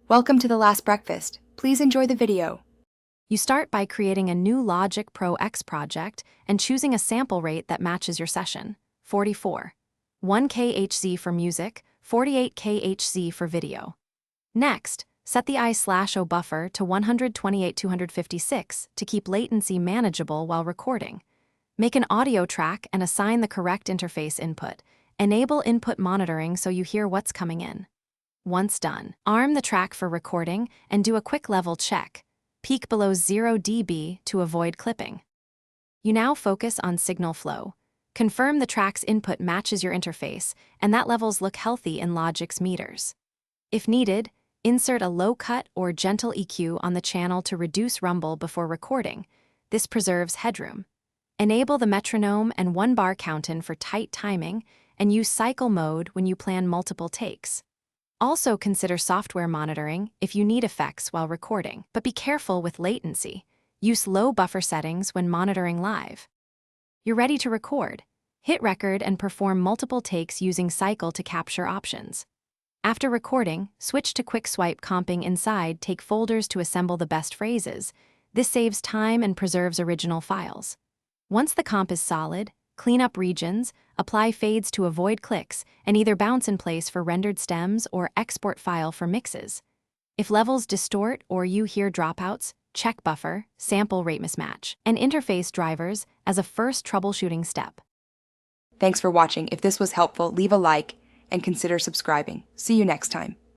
Welcome to The Last Breakfast. Please enjoy the video. You start by creating a new Logic Pro X project and choosing a sample rate that matches your session, 44. 1 kHz for music, 48 kHz for video. Next, set the I/O buffer to 128/256 to keep latency manageable while recording. Make an audio track and assign the correct interface input. Enable input monitoring so you hear what's coming in. Once done, arm the track for recording and do a quick level check. Peak below 0 dB to avoid clipping. You now focus on signal flow. Confirm the track's input matches your interface and that levels look healthy in Logic's meters. If needed, insert a low cut or gentle EQ on the channel to reduce rumble before recording. This preserves headroom. Enable the metronome and 1-bar count-in for tight timing and use cycle mode when you plan multiple takes. Also consider software monitoring if you need effects while recording, but be careful with latency. Use low buffer settings when monitoring live. You're ready to record. Hit record and perform multiple takes using cycle to capture options. After recording, switch to quick swipe comping inside, take folders to assemble the best phrases. This saves time and preserves original files. Once the comp is solid, clean up regions, apply fades to avoid clicks, and either bounce in place for rendered stems or export file for mixes. If levels distort or you hear dropouts, check buffer, sample rate mismatch, and interface drivers as a first troubleshooting step. Thanks for watching. If this was helpful, leave a like and consider subscribing. See you next time.